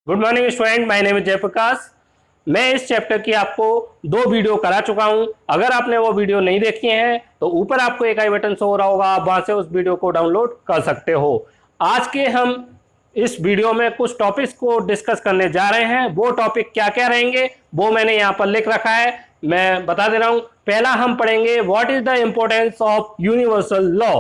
Good morning student, my name is Jayaprakash. मैं इस chapter की आपको 2 वीडियो करा चुका हूं। अगर आपने वो वीडियो नहीं देखी हैं तो ऊपर आपको एक आई बटन शो हो रहा होगा, आप वहां से उस वीडियो को डाउनलोड कर सकते हो। आज के हम इस वीडियो में कुछ टॉपिक्स को डिस्कस करने जा रहे हैं। वो टॉपिक क्या क्या रहेंगे वो मैंने यहाँ पर लिख रखा है, मैं बता दे रहा हूँ। पहला हम पढ़ेंगे what is the importance of universal law.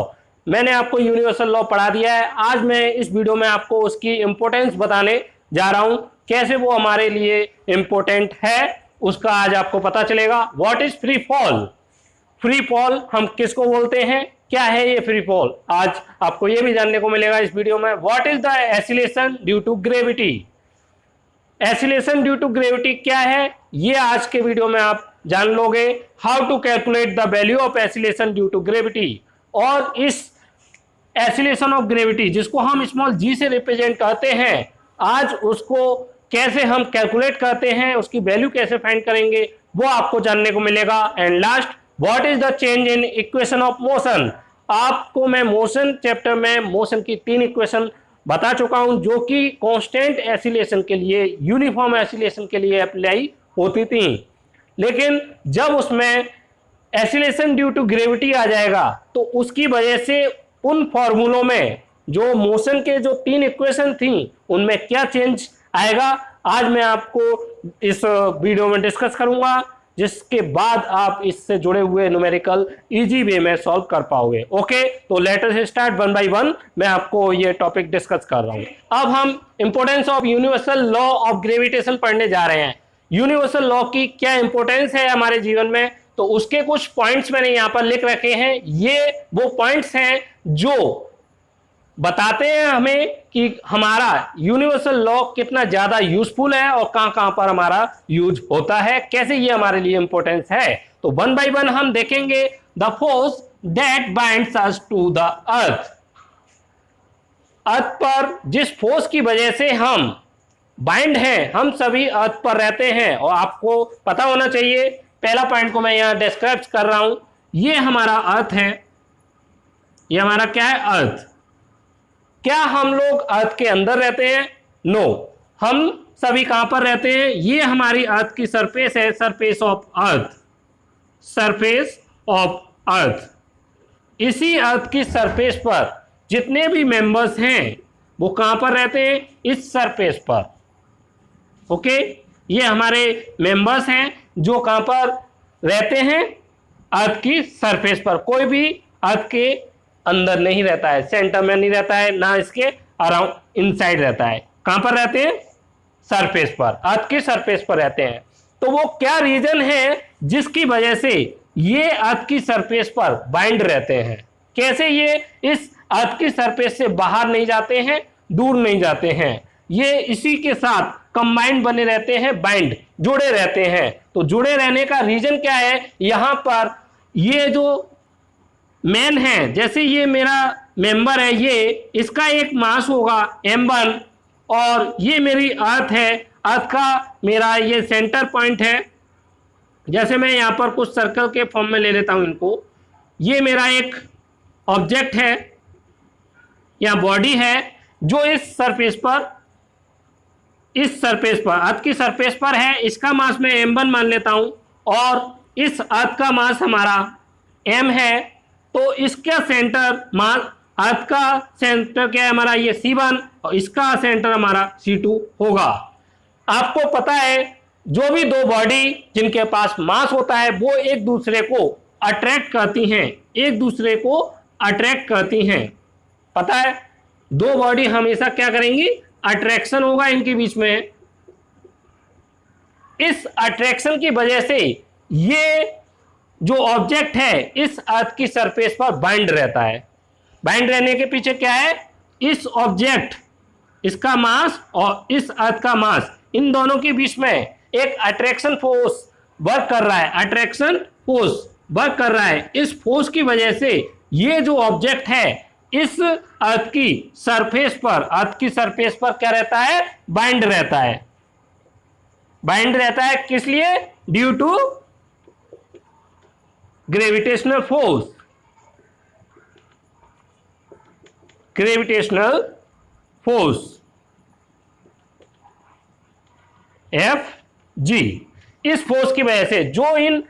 मैंने आपको यूनिवर्सल लॉ पढ़ा दिया है। आज मैं इस वीडियो में आपको उसकी इंपॉर्टेंस बताने जा रहा हूं, कैसे वो हमारे लिए इंपॉर्टेंट है उसका आज आपको पता चलेगा। What is free fall, free fall हम किसको बोलते हैं, क्या है ये फ्री फॉल, आज आपको ये भी जानने को मिलेगा इस वीडियो में। What is the acceleration due to gravity, acceleration due to gravity क्या है ये आज के वीडियो में आप जान लोगे। How to calculate the value of acceleration due to gravity, और इस एसिलेशन ऑफ ग्रेविटी जिसको हम स्मॉल जी से रिप्रेजेंट करते हैं, आज उसको कैसे हम कैलकुलेट करते हैं, उसकी वैल्यू कैसे फाइंड करेंगे वो आपको जानने को मिलेगा। And last, what is the change in equation of motion. आपको मैं मोशन चैप्टर में मोशन की 3 इक्वेशन बता चुका हूं जो कि कांस्टेंट एसिलेशन के लिए, यूनिफॉर्म एसिलेशन के लिए अप्लाई होती थी, लेकिन जब उसमें एसिलेशन ड्यू टू ग्रेविटी आ जाएगा तो उसकी वजह से उन फॉर्मूलों में जो मोशन के जो 3 इक्वेशन थी उनमें क्या चेंज आएगा, आज मैं आपको इस वीडियो में डिस्कस करूंगा, जिसके बाद आप इससे जुड़े हुए न्यूमेरिकल इजी वे में सॉल्व कर पाओगे। ओके, तो लेट अस स्टार्ट 1 बाय 1। मैं आपको ये टॉपिक डिस्कस कर रहा हूं। अब हम importance of universal law of gravitation पढ़ने जा रहे हैं। यूनिवर्सल लॉ की क्या इंपॉर्टेंस है हमारे जीवन में, तो उसके कुछ पॉइंट्स मैंने यहां पर लिख रखे हैं। ये वो पॉइंट्स हैं जो बताते हैं हमें कि हमारा यूनिवर्सल लॉ कितना ज्यादा यूजफुल है और कहां कहां पर हमारा यूज होता है, कैसे ये हमारे लिए इंपॉर्टेंस है। तो 1 बाय 1 हम देखेंगे। The force that binds us to the earth, earth पर जिस फोर्स की वजह से हम बाइंड हैं, हम सभी अर्थ पर रहते हैं। और आपको पता होना चाहिए, पहला पॉइंट को मैं यहां डिस्क्राइब कर रहा हूं, ये हमारा अर्थ है, ये हमारा क्या है, अर्थ। क्या हम लोग अर्थ के अंदर रहते हैं? नो, हम सभी कहां पर रहते हैं, ये हमारी अर्थ की सरफेस है, surface of earth, surface of अर्थ। इसी अर्थ की सरफेस पर जितने भी मेंबर्स हैं वो कहां पर रहते हैं, इस सरफेस पर। ओके, ये हमारे मेंबर्स हैं जो कहां पर रहते हैं, अर्थ की सरफेस पर। कोई भी अर्थ के अंदर नहीं रहता है, सेंटर में नहीं रहता है, ना इसके अराउंड इनसाइड रहता है। कहां पर रहते हैं, सरफेस पर, अर्थ की सरफेस पर रहते हैं। तो वो क्या रीजन है जिसकी वजह से ये अर्थ की सरफेस पर बाइंड रहते हैं, कैसे ये इस अर्थ की सरफेस से बाहर नहीं जाते हैं, दूर नहीं जाते हैं, ये इसी के साथ कंबाइंड बने रहते हैं, बाइंड, जुड़े रहते हैं। तो जुड़े रहने का रीजन क्या है, यहां पर ये जो मैन है, जैसे ये मेरा मेंबर है, ये इसका एक मास होगा m1, और ये मेरी अर्थ है, अर्थ का मेरा ये सेंटर पॉइंट है। जैसे मैं यहां पर कुछ सर्कल के फॉर्म में ले लेता हूं इनको, ये मेरा एक ऑब्जेक्ट है या बॉडी है जो इस सरफेस पर, इस सरफेस पर, अर्थ की सरफेस पर है। इसका मास मैं m1 मान लेता हूं, और इस अर्थ का मास हमारा m है, तो इसका सेंटर मास, अर्थ का सेंटर क्या है हमारा, ये C1, और इसका सेंटर हमारा C2 होगा। आपको पता है जो भी 2 बॉडी जिनके पास मास होता है वो एक दूसरे को अट्रैक्ट करती हैं, एक दूसरे को अट्रैक्ट करती हैं। पता है 2 बॉडी हमेशा क्या करेंगी, अट्रैक्शन होगा इनके बीच में। इस अट्रैक्शन की वजह से ये जो ऑब्जेक्ट है इस अर्थ की सरफेस पर बाइंड रहता है। बाइंड रहने के पीछे क्या है, इस ऑब्जेक्ट, इसका मास और इस अर्थ का मास, इन दोनों के बीच में एक अट्रैक्शन फोर्स वर्क कर रहा है, अट्रैक्शन फोर्स वर्क कर रहा है। इस फोर्स की वजह से ये जो ऑब्जेक्ट है इस अर्थ की सरफेस पर, अर्थ की सरफेस पर क्या रहता है, बाइंड रहता है। बाइंड रहता है किस लिए, due to gravitational force, gravitational force. F G. इस फोर्स की वजह से जो इन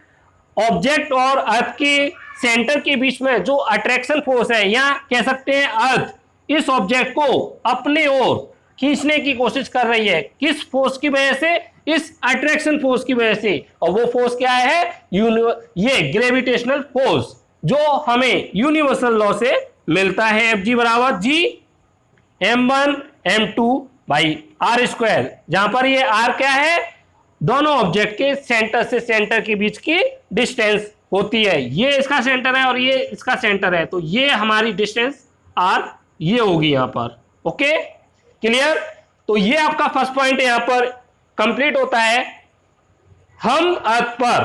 ऑब्जेक्ट और अर्थ के सेंटर के बीच में जो अट्रैक्शन फोर्स है, या कह सकते हैं अर्थ इस ऑब्जेक्ट को अपने ओर खींचने की कोशिश कर रही है, किस फोर्स की वजह से? इस अट्रैक्शन फोर्स की वजह से। और वो फोर्स क्या है? ये ग्रेविटेशनल फोर्स, जो हमें यूनिवर्सल लॉ से मिलता है, एफ जी बराबर जी m1 m2 by R square, जहां पर ये r क्या है? दोनों ऑब्जेक्ट के सेंटर से सेंटर के बीच की डिस्टेंस होती है। ये इसका सेंटर है और ये इसका सेंटर है, तो ये हमारी डिस्टेंस r ये होगी यहां पर। Okay, clear? तो ये आपका फर्स्ट पॉइंट यहां पर कंप्लीट होता है। हम अर्थ पर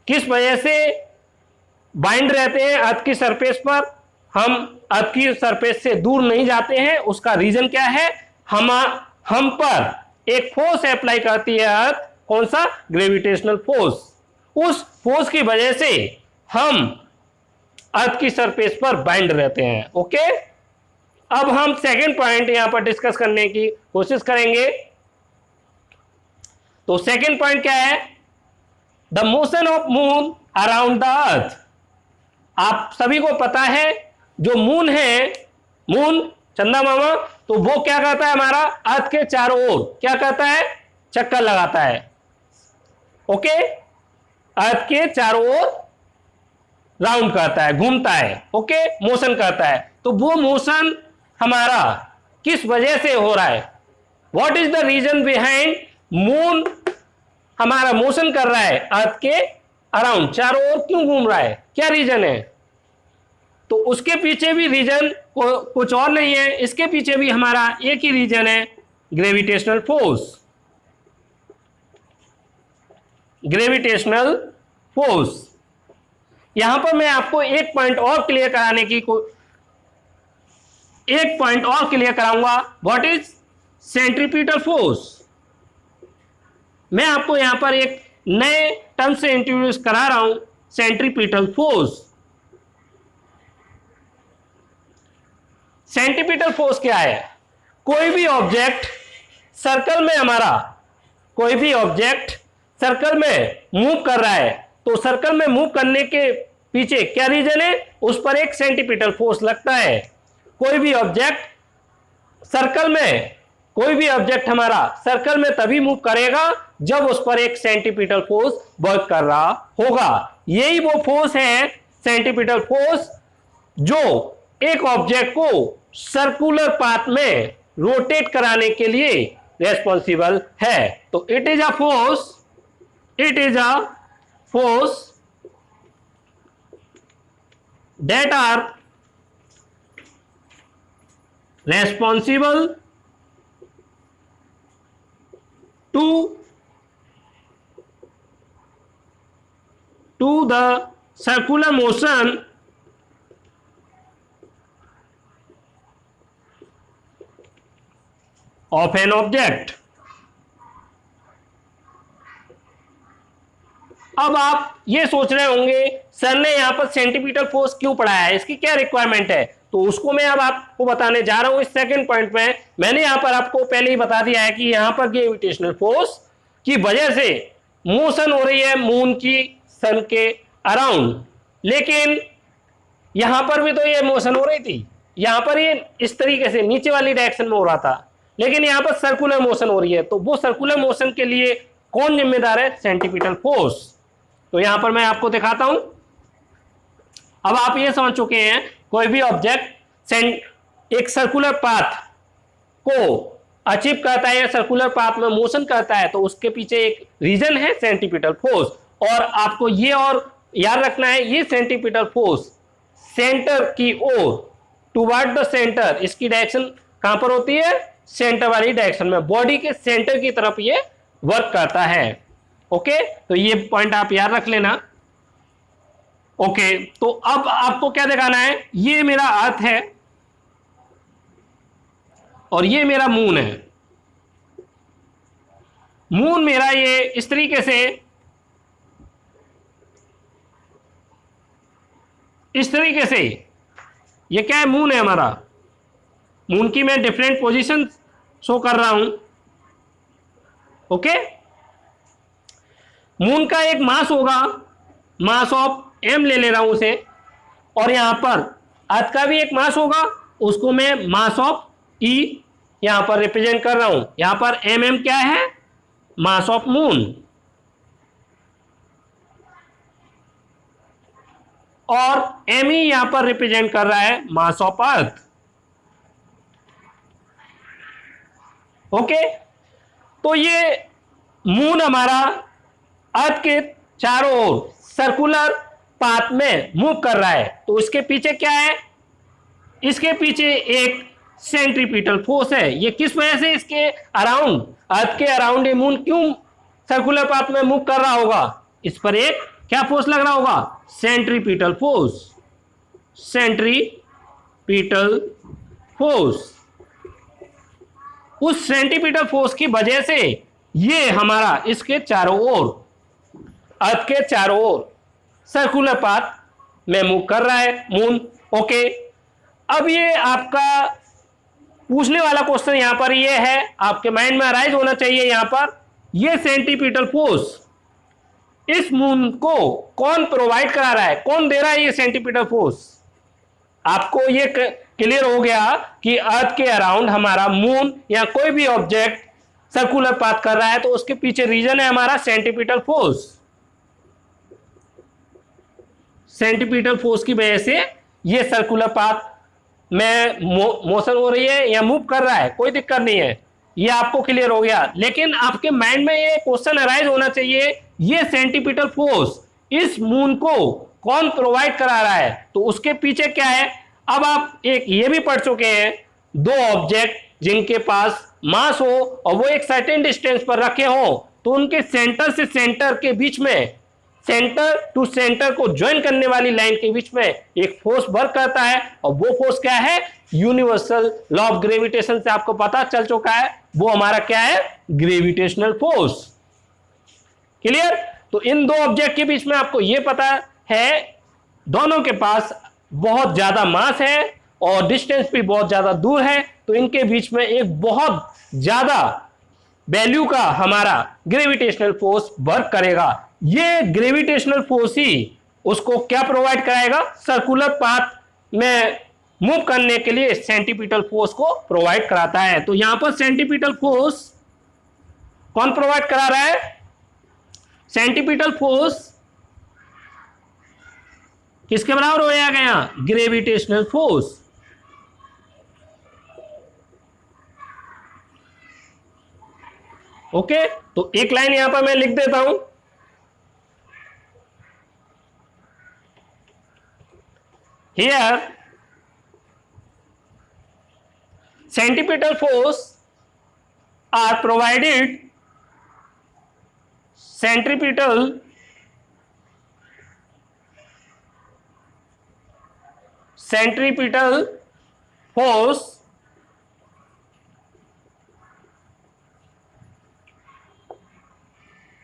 किस वजह से बाइंड रहते हैं? अर्थ की सरफेस पर हम अर्थ की सरफेस से दूर नहीं जाते हैं। उसका रीजन क्या है? हम पर एक फोर्स अप्लाई करती है अर्थ, कौन सा? Gravitational force. उस फोर्स की वजह से हम अर्थ की सरफेस पर बाइंड रहते हैं। ओके, अब हम सेकंड पॉइंट यहां पर डिस्कस करने की कोशिश करेंगे। तो सेकंड पॉइंट क्या है? The motion of moon around the earth. आप सभी को पता है जो मून है, मून चंदा मामा, तो वो क्या करता है? हमारा अर्थ के चारों ओर क्या करता है? चक्कर लगाता है। ओके, अर्थ के चारों ओर राउंड करता है, घूमता है। ओके, मोशन करता है। तो वो मोशन हमारा किस वजह से हो रहा है? What is the reason behind moon हमारा मोशन कर रहा है अर्थ के अराउंड, चारों ओर क्यों घूम रहा है? क्या रीजन है? तो उसके पीछे भी रीजन कुछ और नहीं है, इसके पीछे भी हमारा एक ही रीजन है, ग्रेविटेशनल फोर्स। Gravitational force. यहां पर मैं आपको एक पॉइंट और क्लियर कराऊंगा। What is centripetal force? मैं आपको यहां पर एक नए टर्म से इंट्रोड्यूस करा रहा हूं, सेंट्रीपिटल फोर्स। सेंट्रीपिटल फोर्स क्या है? कोई भी ऑब्जेक्ट सर्कल में मूव कर रहा है, तो सर्कल में मूव करने के पीछे क्या रीजन है? उस पर एक सेंट्रीपिटल फोर्स लगता है। कोई भी ऑब्जेक्ट हमारा सर्कल में तभी मूव करेगा जब उस पर एक सेंट्रीपिटल फोर्स वर्क कर रहा होगा। यही वो फोर्स है, सेंट्रीपिटल फोर्स, जो एक ऑब्जेक्ट को सर्कुलर पाथ में रोटेट कराने के लिए रेस्पॉन्सिबल है। तो it is a force that are responsible to the circular motion of an object। अब आप ये सोच रहे होंगे सर ने यहां पर सेंट्रीपिटल फोर्स क्यों पढ़ाया है, इसकी क्या रिक्वायरमेंट है? तो उसको मैं अब आपको बताने जा रहा हूं। इस सेकंड पॉइंट में मैंने यहां पर आपको पहले ही बता दिया है कि यहां पर ग्रेविटेशनल फोर्स की वजह से मोशन हो रही है मून की सन के अराउंड, लेकिन यहां पर भी तो ये मोशन हो रही थी। यहां पर ये इस तरीके से नीचे वाली डायरेक्शन में हो रहा था, लेकिन यहां पर सर्कुलर मोशन हो रही है। तो वो सर्कुलर मोशन के लिए कौन जिम्मेदार है? Centripetal force. तो यहां पर मैं आपको दिखाता हूं। अब आप ये समझ चुके हैं, कोई भी ऑब्जेक्ट एक सर्कुलर पाथ को अचीव करता है या सर्कुलर पाथ में मोशन करता है, तो उसके पीछे एक रीजन है सेंट्रीपिटल फोर्स। और आपको ये और याद रखना है, ये सेंट्रीपिटल फोर्स सेंटर की ओर, टुवर्ड द सेंटर, इसकी डायरेक्शन कहां पर होती है? सेंटर वाली डायरेक्शन में, बॉडी के सेंटर की तरफ ये वर्क करता है। ओके, तो ये पॉइंट आप याद रख लेना। ओके, तो अब आपको क्या दिखाना है? ये मेरा अर्थ है और ये मेरा मून है। मून मेरा ये इस तरीके से, ये क्या है? मून है हमारा। मून की मैं डिफरेंट पोजीशन शो कर रहा हूं। ओके, मून का एक मास होगा, मास ऑफ m ले रहा हूं उसे, और यहां पर अर्थ का भी एक मास होगा, उसको मैं मास ऑफ e यहां पर रिप्रेजेंट कर रहा हूं। यहां पर mm क्या है, मास ऑफ मून, और me यहां पर रिप्रेजेंट कर रहा है मास ऑफ अर्थ। ओके, तो ये मून हमारा अर्थ के चारों ओर सर्कुलर पाथ में मूव कर रहा है, तो इसके पीछे क्या है, इसके पीछे एक सेंट्रीपिटल फोर्स है। ये किस वजह से, इसके अराउंड, अर्थ के अराउंड ये मून क्यों सर्कुलर पाथ में मूव कर रहा होगा, इस पर एक क्या फोर्स लग रहा होगा, सेंट्रीपिटल फोर्स, सेंट्रीपिटल फोर्स। उस सेंट्रीपिटल फोर्स की वजह से ये हमारा इसके चारों ओर, अर्थ के चारों ओर सर्कुलर पाथ में मूव कर रहा है मून। ओके, अब ये आपका पूछने वाला क्वेश्चन यहां पर ये है, आपके माइंड में अराइज होना चाहिए यहां पर, ये सेंट्रीपिटल फोर्स इस मून को कौन प्रोवाइड करा रहा है, कौन दे रहा है ये सेंट्रीपिटल फोर्स। आपको ये क्लियर हो गया कि अर्थ के अराउंड हमारा मून या कोई भी ऑब्जेक्ट सर्कुलर पाथ कर रहा है, तो उसके पीछे रीजन है हमारा सेंट्रीपिटल फोर्स। सेंट्रीपिटल फोर्स की वजह से ये सर्कुलर पाथ में मोशन हो रही है या मूव कर रहा है, कोई दिक्कत नहीं है, ये आपको क्लियर हो गया। लेकिन आपके माइंड में ये क्वेश्चन अराइज होना चाहिए, ये सेंट्रीपिटल फोर्स इस मून को कौन प्रोवाइड करा रहा है, तो उसके पीछे क्या है। अब आप एक ये भी पढ़ चुके हैं, दो ऑब्जेक्ट जिनके पास मास हो और वो एक सर्टेन डिस्टेंस पर रखे हो, तो उनके सेंटर से सेंटर के बीच में, सेंटर टू सेंटर को ज्वाइन करने वाली लाइन के बीच में एक फोर्स वर्क करता है, और वो फोर्स क्या है, यूनिवर्सल लॉ ऑफ ग्रेविटेशन से आपको पता चल चुका है, वो हमारा क्या है, ग्रेविटेशनल फोर्स। क्लियर। तो इन दो ऑब्जेक्ट के बीच में आपको ये पता है, दोनों के पास बहुत ज्यादा मास है और डिस्टेंस भी बहुत ज्यादा दूर है, तो इनके बीच में एक बहुत ज्यादा वैल्यू का हमारा ग्रेविटेशनल फोर्स वर्क करेगा। ये ग्रेविटेशनल फोर्स ही उसको क्या प्रोवाइड कराएगा, सर्कुलर पाथ में मूव करने के लिए सेंट्रीपिटल फोर्स को प्रोवाइड कराता है। तो यहां पर सेंट्रीपिटल फोर्स कौन प्रोवाइड करा रहा है, सेंट्रीपिटल फोर्स किसके बराबर हो जाएगा यहां, ग्रेविटेशनल फोर्स। ओके, तो एक लाइन यहां पर मैं लिख देता हूं, here centripetal force are provided, centripetal force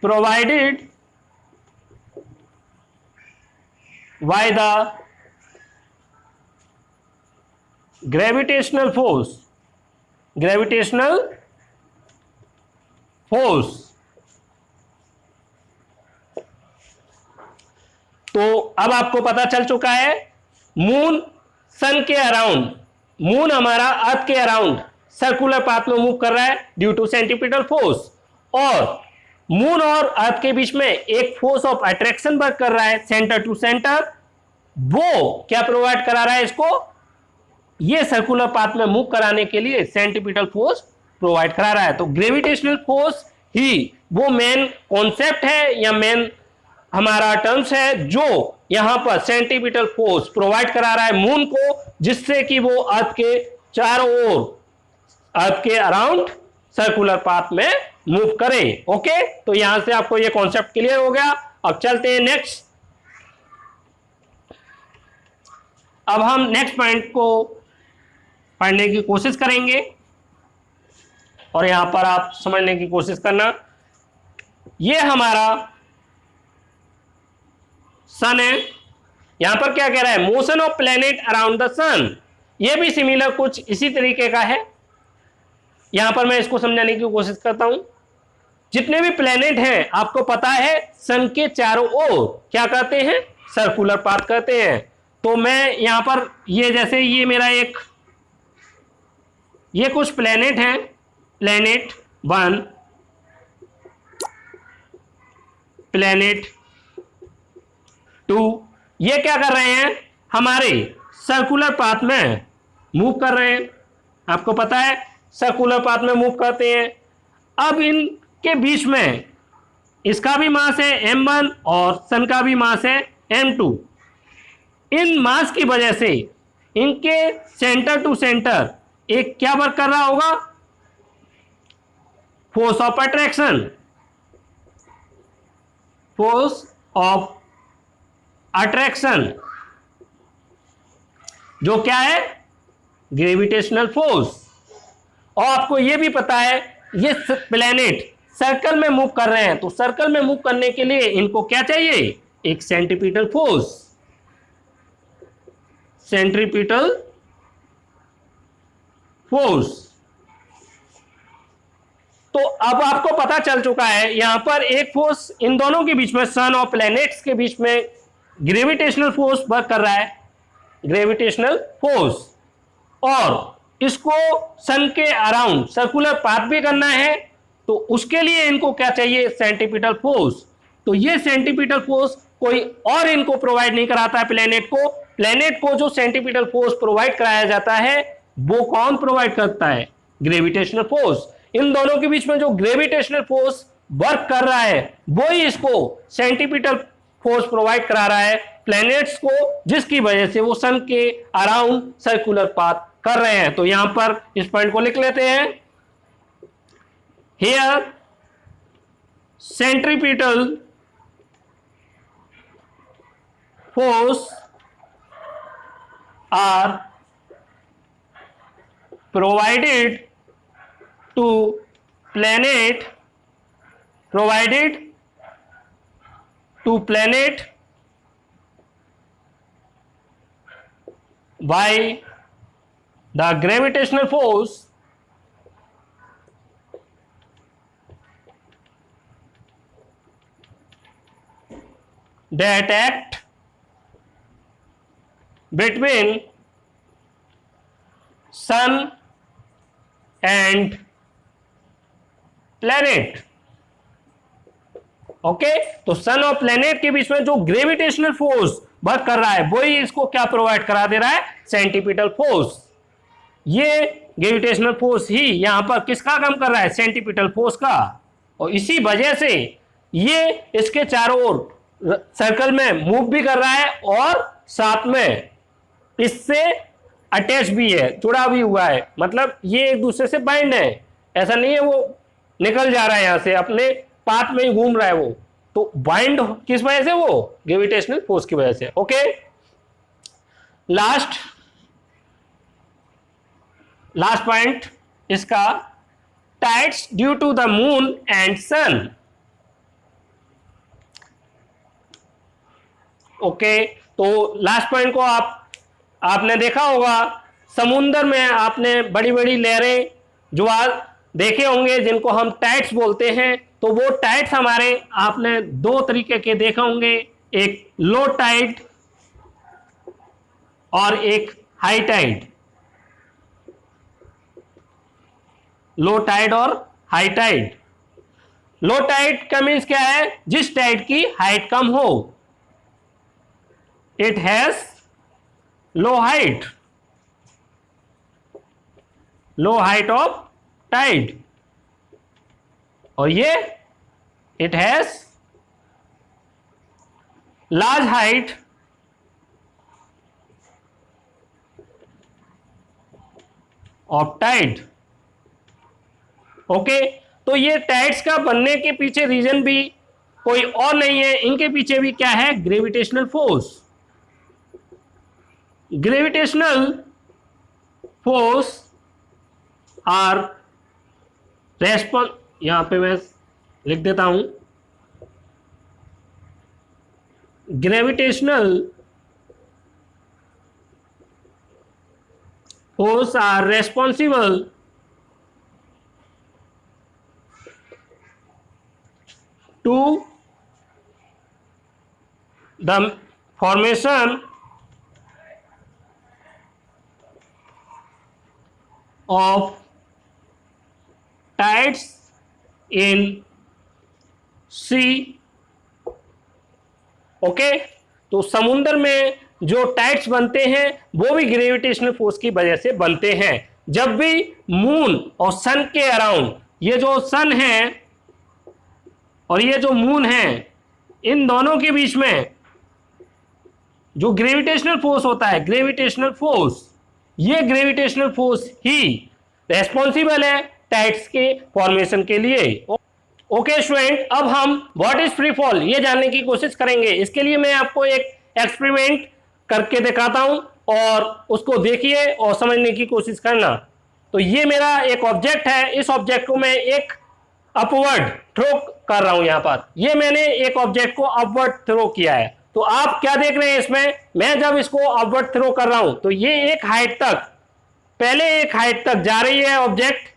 provided by the gravitational force, gravitational force. तो अब आपको पता चल चुका है, मून सन के अराउंड, मून हमारा अर्थ के अराउंड सर्कुलर पाथ में मूव कर रहा है ड्यू टू सेंट्रीपिटल फोर्स, और मून और अर्थ के बीच में एक फोर्स ऑफ अट्रैक्शन वर्क कर रहा है सेंटर टू सेंटर। वो क्या प्रोवाइड करा रहा है इसको, ये सर्कुलर पाथ में मूव कराने के लिए सेंट्रीपिटल फोर्स प्रोवाइड करा रहा है। तो ग्रेविटेशनल फोर्स ही वो मेन कॉन्सेप्ट है या मेन हमारा टर्म्स है जो यहां पर सेंट्रीपिटल फोर्स प्रोवाइड करा रहा है मून को, जिससे कि वो अर्थ के चारों ओर, अर्थ के अराउंड सर्कुलर पाथ में मूव करे। ओके, तो यहां से आपको ये कॉन्सेप्ट क्लियर हो गया। अब चलते हैं नेक्स्ट। अब हम नेक्स्ट पॉइंट को पढ़ने की कोशिश करेंगे, और यहां पर आप समझने की कोशिश करना। ये हमारा सन है, यहां पर क्या कह रहा है, motion of planet around the sun. ये भी सिमिलर कुछ इसी तरीके का है, यहां पर मैं इसको समझाने की कोशिश करता हूं। जितने भी प्लेनेट हैं आपको पता है सन के चारों ओर क्या कहते हैं, सर्कुलर पाथ कहते हैं। तो मैं यहां पर ये जैसे ये मेरा एक ये कुछ प्लेनेट हैं, प्लेनेट 1, प्लेनेट 2, ये क्या कर रहे हैं, हमारे सर्कुलर पाथ में मूव कर रहे हैं। आपको पता है सर्कुलर पाथ में मूव करते हैं। अब इनके बीच में इसका भी मास है m1 और सन का भी मास है m2। इन मास की वजह से इनके सेंटर टू सेंटर एक क्या वर्क कर रहा होगा, force of attraction, force of attraction जो क्या है, ग्रेविटेशनल फोर्स। और आपको यह भी पता है ये प्लेनेट सर्कल में मूव कर रहे हैं, तो सर्कल में मूव करने के लिए इनको क्या चाहिए, एक सेंट्रीपिटल फोर्स, सेंट्रीपिटल फोर्स। तो अब आपको पता चल चुका है यहां पर एक फोर्स इन दोनों के बीच में, सन और प्लैनेट्स के बीच में ग्रेविटेशनल फोर्स वर्क कर रहा है, ग्रेविटेशनल फोर्स। और इसको सन के अराउंड सर्कुलर पाथ भी करना है, तो उसके लिए इनको क्या चाहिए, सेंट्रीपिटल फोर्स। तो ये सेंट्रीपिटल फोर्स कोई और इनको प्रोवाइड नहीं कराता है प्लेनेट को। प्लेनेट को जो सेंट्रीपिटल फोर्स प्रोवाइड कराया जाता है वो कौन प्रोवाइड करता है, ग्रेविटेशनल फोर्स। इन दोनों के बीच में जो ग्रेविटेशनल फोर्स वर्क कर रहा है वो ही इसको सेंट्रीपिटल फोर्स प्रोवाइड करा रहा है प्लैनेट्स को, जिसकी वजह से वो सन के अराउंड सर्कुलर पाथ कर रहे हैं। तो यहां पर इस पॉइंट को लिख लेते हैं, here centripetal force are provided to planet, provided to planet by the gravitational force that act between sun and planet। Okay तो सन और प्लेनेट के बीच में जो ग्रेविटेशनल फोर्स वर्क कर रहा है वही इसको क्या प्रोवाइड करा दे रहा है, सेंट्रीपिटल फोर्स। ये ग्रेविटेशनल फोर्स ही यहां पर किसका काम कर रहा है, सेंट्रीपिटल फोर्स का। और इसी वजह से ये इसके चारों ओर सर्कल में मूव भी कर रहा है और साथ में इससे अटैच भी है, जुड़ा भी हुआ है। मतलब ये एक दूसरे से बाइंड है, ऐसा नहीं है वो निकल जा रहा है यहां से, अपने पाथ में ही घूम रहा है वो। तो बाइंड किस वजह से, वो ग्रेविटेशनल फोर्स की वजह से। ओके लास्ट पॉइंट इसका, tides due to the moon and sun. Okay तो लास्ट पॉइंट को आपने देखा होगा, समुद्र में आपने बड़ी बड़ी लहरें ज्वार देखे होंगे जिनको हम टाइड्स बोलते हैं। तो वो टाइड्स हमारे आपने दो तरीके के देखे होंगे, एक लो टाइड और एक हाई टाइड। लो टाइड और हाई टाइड। लो टाइड का मीन्स क्या है, जिस टाइड की हाइट कम हो, it has low height, low height of tide. और ये it has large height of tide. Okay तो ये टाइड्स का बनने के पीछे रीजन भी कोई और नहीं है, इनके पीछे भी क्या है, gravitational force. Gravitational force are response, यहां पे मैं लिख देता हूं, gravitational force are responsible to the formation of tides in sea. Okay, तो समुद्र में जो टाइड्स बनते हैं वो भी ग्रेविटेशनल फोर्स की वजह से बनते हैं। जब भी मून और सन के अराउंड, ये जो सन है और ये जो मून है, इन दोनों के बीच में जो ग्रेविटेशनल फोर्स होता है, ग्रेविटेशनल फोर्स, ये ग्रेविटेशनल फोर्स ही रेस्पॉन्सिबल है टाइड्स के फॉर्मेशन के लिए। ओके स्टूडेंट, अब हम व्हाट इज फ्री फॉल ये जानने की कोशिश करेंगे। इसके लिए मैं आपको एक एक्सपेरिमेंट करके दिखाता हूं और उसको देखिए और समझने की कोशिश करना। तो ये मेरा एक ऑब्जेक्ट है, इस ऑब्जेक्ट को मैं एक अपवर्ड थ्रो कर रहा हूं। यहां पर ये मैंने एक ऑब्जेक्ट को अपवर्ड थ्रो किया है। तो आप क्या देख रहे हैं इसमें, मैं जब इसको अपवर्ड थ्रो कर रहा हूं तो ये एक हाइट तक, पहले एक हाइट तक जा रही है ऑब्जेक्ट,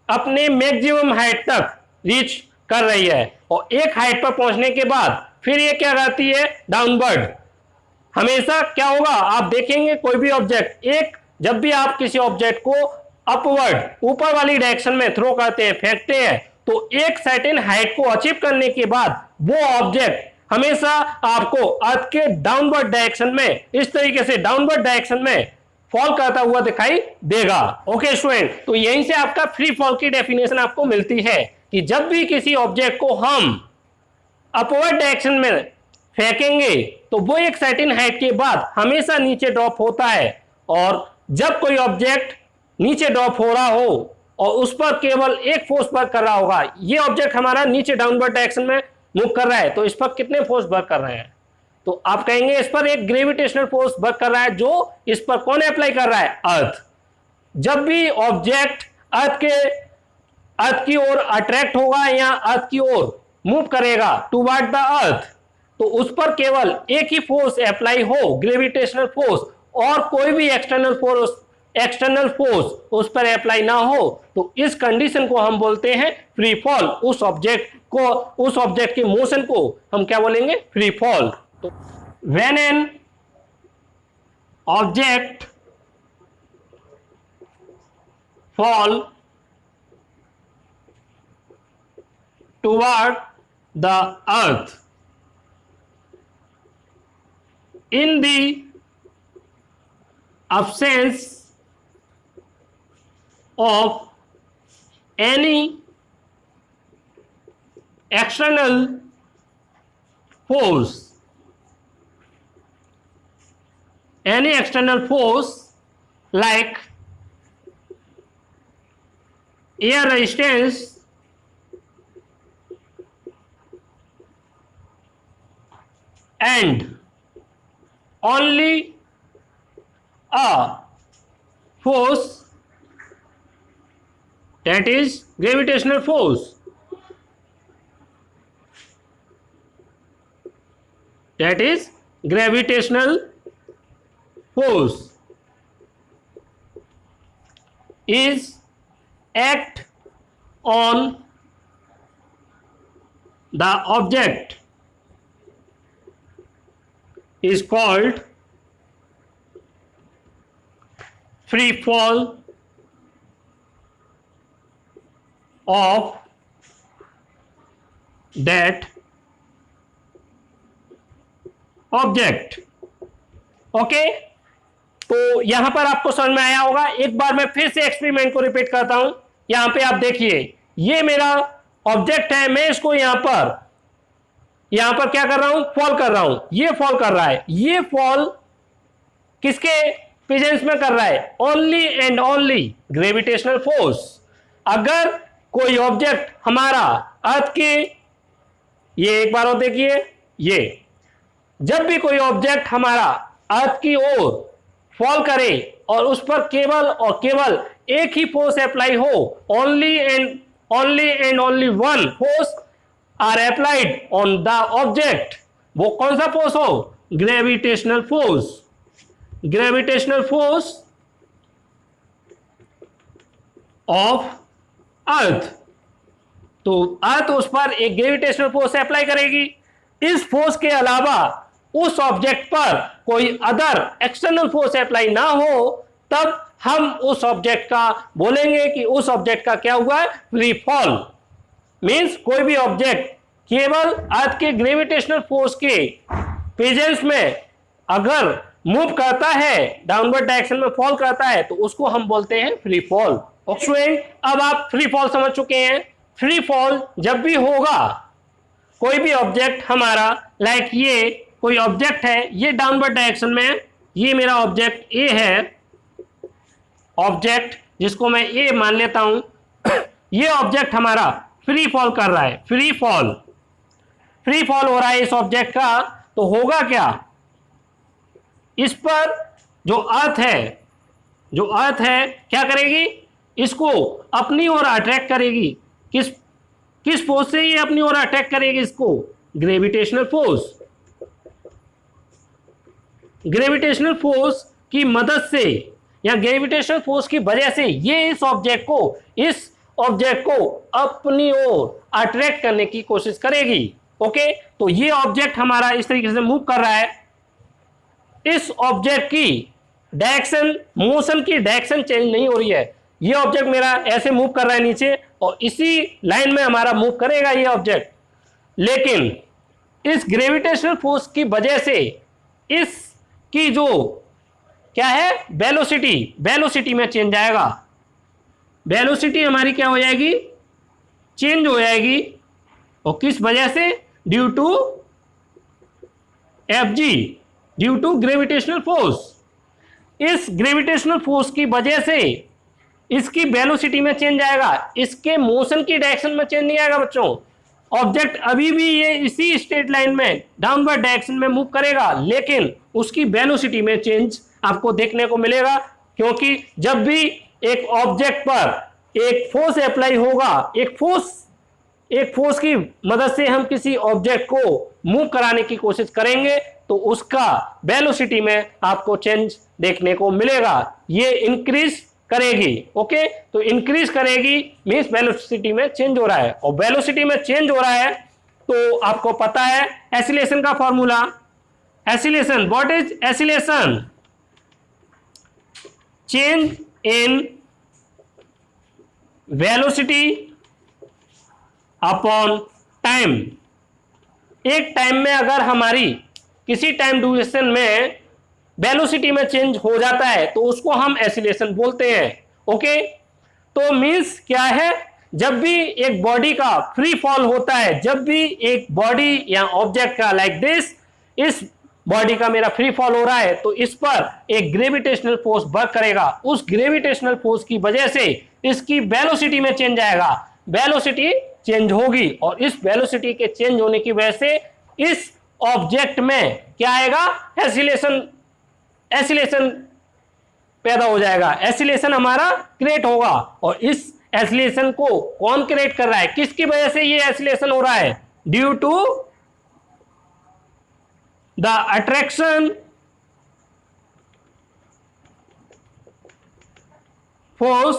अपने मैक्सिमम हाइट तक रीच कर रही है और एक हाइट पर पहुंचने के बाद फिर ये क्या करती है, डाउनवर्ड। हमेशा क्या होगा, आप देखेंगे कोई भी ऑब्जेक्ट, एक जब भी आप किसी ऑब्जेक्ट को अपवर्ड ऊपर वाली डायरेक्शन में थ्रो करते हैं, फेंकते हैं, तो एक सर्टेन हाइट को अचीव करने के बाद वो ऑब्जेक्ट हमेशा आपको अर्थ के डाउनवर्ड डायरेक्शन में, इस तरीके से डाउनवर्ड डायरेक्शन में फॉल करता हुआ दिखाई देगा। ओके स्टूडेंट, तो यहीं से आपका फ्री फॉल की डेफिनेशन आपको मिलती है कि जब भी किसी ऑब्जेक्ट को हम अपवर्ड डायरेक्शन में फेंकेंगे तो वो एक सर्टेन हाइट के बाद हमेशा नीचे ड्रॉप होता है। और जब कोई ऑब्जेक्ट नीचे ड्रॉप हो रहा हो और उस पर केवल एक फोर्स वर्क कर रहा होगा, ये ऑब्जेक्ट हमारा नीचे डाउनवर्ड डायरेक्शन में मूव कर रहा है, तो इस पर कितने फोर्स वर्क कर रहे हैं, तो आप कहेंगे इस पर एक ग्रेविटेशनल फोर्स वर्क कर रहा है। जो इस पर कौन अप्लाई कर रहा है, अर्थ। जब भी ऑब्जेक्ट अर्थ की ओर अट्रैक्ट होगा या अर्थ की ओर मूव करेगा टुवर्ड द अर्थ, तो उस पर केवल एक ही फोर्स अप्लाई हो, ग्रेविटेशनल फोर्स, और कोई भी एक्सटर्नल फोर्स उस पर अप्लाई ना हो, तो इस कंडीशन को हम बोलते हैं फ्री फॉल। उस ऑब्जेक्ट के मोशन को हम क्या बोलेंगे, फ्री फॉल। तो when an object fall toward the earth in the absence of any external force, like air resistance and only a force, that is gravitational force, is act on the object is called free fall of that object. Okay, तो यहां पर आपको समझ में आया होगा। एक बार मैं फिर से एक्सपेरिमेंट को रिपीट करता हूं। यहां पे आप देखिए, ये मेरा ऑब्जेक्ट है, मैं इसको यहां पर क्या कर रहा हूं, फॉल कर रहा हूं। ये फॉल कर रहा है, ये फॉल किसके प्रेजेंस में कर रहा है, only and only gravitational force. अगर कोई ऑब्जेक्ट हमारा अर्थ के, ये एक बार और देखिए, ये जब भी कोई ऑब्जेक्ट हमारा अर्थ की ओर फॉल करे और उस पर केवल और केवल एक ही फोर्स अप्लाई हो, only and only one force are applied on the object, वो कौन सा फोर्स हो, ग्रेविटेशनल फोर्स ऑफ अर्थ। तो अर्थ उस पर एक ग्रेविटेशनल फोर्स अप्लाई करेगी। इस फोर्स के अलावा उस ऑब्जेक्ट पर कोई अदर एक्सटर्नल फोर्स अप्लाई ना हो, तब हम उस ऑब्जेक्ट का बोलेंगे कि उस ऑब्जेक्ट का क्या हुआ है, फ्री फॉल। मींस कोई भी ऑब्जेक्ट केवल अर्थ के ग्रेविटेशनल फोर्स के प्रेजेंस में अगर मूव करता है, डाउनवर्ड डायरेक्शन में फॉल करता है, तो उसको हम बोलते हैं फ्री फॉल। स्टूडेंट, अब आप फ्री फॉल समझ चुके हैं। फ्री फॉल जब भी होगा, कोई भी ऑब्जेक्ट हमारा, लाइक ये कोई ऑब्जेक्ट है, ये डाउनवर्ड डायरेक्शन में है, ये मेरा ऑब्जेक्ट ए है, ऑब्जेक्ट जिसको मैं ए मान लेता हूं, ये ऑब्जेक्ट हमारा फ्री फॉल कर रहा है, फ्री फॉल हो रहा है इस ऑब्जेक्ट का, तो होगा क्या, इस पर जो अर्थ है क्या करेगी, इसको अपनी ओर अट्रैक्ट करेगी। किस फोर्स से ये अपनी ओर अट्रैक्ट करेगी इसको, ग्रेविटेशनल फोर्स की मदद से या ग्रेविटेशनल फोर्स की वजह से ये इस ऑब्जेक्ट को अपनी ओर अट्रैक्ट करने की कोशिश करेगी। ओके, तो ये ऑब्जेक्ट हमारा इस तरीके से मूव कर रहा है। इस ऑब्जेक्ट की डायरेक्शन, मोशन की डायरेक्शन चेंज नहीं हो रही है। ये ऑब्जेक्ट मेरा ऐसे मूव कर रहा है नीचे, और इसी लाइन में हमारा मूव करेगा ये ऑब्जेक्ट, लेकिन इस ग्रेविटेशनल फोर्स की वजह से इसकी जो क्या है, वेलोसिटी में चेंज आएगा। वेलोसिटी हमारी क्या हो जाएगी, चेंज हो जाएगी। और किस वजह से, due to Fg, due to gravitational force. इस ग्रेविटेशनल फोर्स की वजह से इसकी वेलोसिटी में चेंज आएगा, इसके मोशन की डायरेक्शन में चेंज नहीं आएगा बच्चों। ऑब्जेक्ट अभी भी ये इसी स्ट्रेट लाइन में डाउनवर्ड डायरेक्शन में मूव करेगा, लेकिन उसकी वेलोसिटी में चेंज आपको देखने को मिलेगा, क्योंकि जब भी एक ऑब्जेक्ट पर एक फोर्स अप्लाई होगा, एक फोर्स की मदद से हम किसी ऑब्जेक्ट को मूव कराने की कोशिश करेंगे, तो उसका वेलोसिटी में आपको चेंज देखने को मिलेगा, ये इंक्रीज करेगी। ओके, तो इंक्रीज करेगी मींस वेलोसिटी में चेंज हो रहा है, और वेलोसिटी में चेंज हो रहा है तो आपको पता है एसिलेशन का formula. Acceleration, what is acceleration, change in velocity upon time. एक टाइम में अगर हमारी किसी टाइम ड्यूरेशन में वेलोसिटी में चेंज हो जाता है तो उसको हम एसिलेशन बोलते हैं। ओके, तो मींस क्या है, जब भी एक बॉडी का फ्री फॉल होता है, जब भी एक बॉडी या ऑब्जेक्ट का लाइक दिस, इस बॉडी का मेरा फ्री फॉल हो रहा है, तो इस पर एक ग्रेविटेशनल फोर्स वर्क करेगा। उस ग्रेविटेशनल फोर्स की वजह से इसकी वेलोसिटी में चेंज आएगा, वेलोसिटी चेंज होगी, और इस वेलोसिटी के चेंज होने की वजह से इस ऑब्जेक्ट में क्या आएगा, एसिलेशन पैदा हो जाएगा, एसिलेशन हमारा क्रिएट होगा। और इस एसिलेशन को कौन क्रिएट कर रहा है, किसकी वजह से ये एसिलेशन हो रहा है, due to the attraction force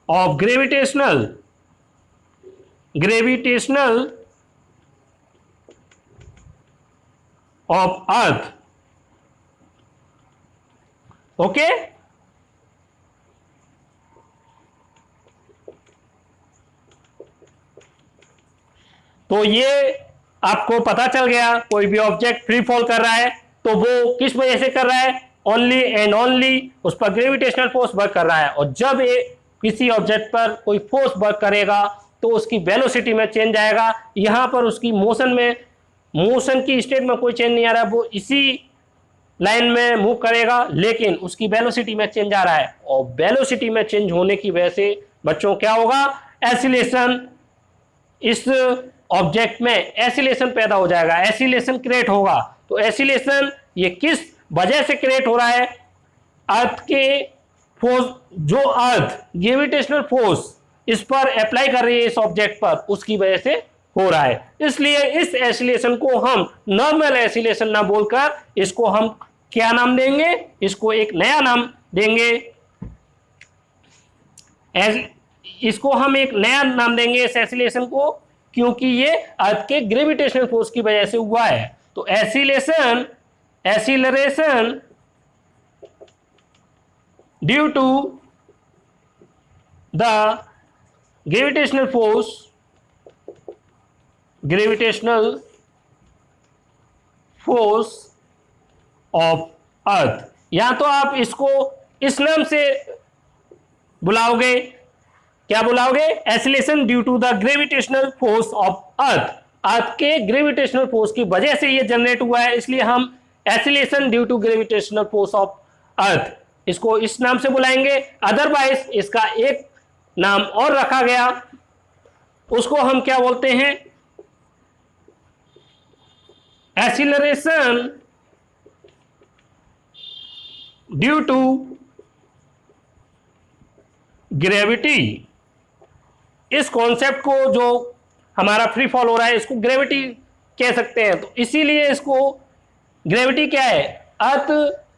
of gravitational of earth. Okay, तो ये आपको पता चल गया, कोई भी ऑब्जेक्ट फ्री फॉल कर रहा है तो वो किस वजह से कर रहा है, ओनली एंड ओनली उस पर ग्रेविटेशनल फोर्स वर्क कर रहा है। और जब किसी ऑब्जेक्ट पर कोई फोर्स वर्क करेगा तो उसकी वेलोसिटी में चेंज आएगा। यहां पर उसकी मोशन की स्टेट में कोई चेंज नहीं आ रहा है, वो इसी लाइन में मूव करेगा, लेकिन उसकी वेलोसिटी में चेंज आ रहा है। और वेलोसिटी में चेंज होने की वजह से बच्चों क्या होगा, एसिलेशन, इस ऑब्जेक्ट में एसिलेशन पैदा हो जाएगा, एसिलेशन क्रिएट होगा। तो एसिलेशन ये किस वजह से क्रिएट हो रहा है, अर्थ के फोर्स, जो अर्थ ग्रेविटेशनल फोर्स इस पर अप्लाई कर रही है इस ऑब्जेक्ट पर, उसकी वजह से हो रहा है। इसलिए इस एसिलेशन को हम नॉर्मल एसिलेशन ना बोलकर इसको हम क्या नाम देंगे, इसको एक नया नाम देंगे। इसको हम एक नया नाम देंगे इस एसिलेशन को, क्योंकि ये अर्थ के ग्रेविटेशनल फोर्स की वजह से हुआ है। तो acceleration due to the gravitational force of earth. या तो आप इसको इस नाम से बुलाओगे, क्या बुलाओगे? Acceleration due to the gravitational force of earth. Earth के ग्रेविटेशनल फोर्स की वजह से ये जनरेट हुआ है, इसलिए हम acceleration due to gravitational force of earth इसको इस नाम से बुलाएंगे। अदरवाइज इसका एक नाम और रखा गया, उसको हम क्या बोलते हैं? Acceleration due to gravity. इस कॉन्सेप्ट को जो हमारा फ्री फॉल हो रहा है इसको ग्रेविटी कह सकते हैं। तो इसीलिए इसको ग्रेविटी क्या है? अर्थ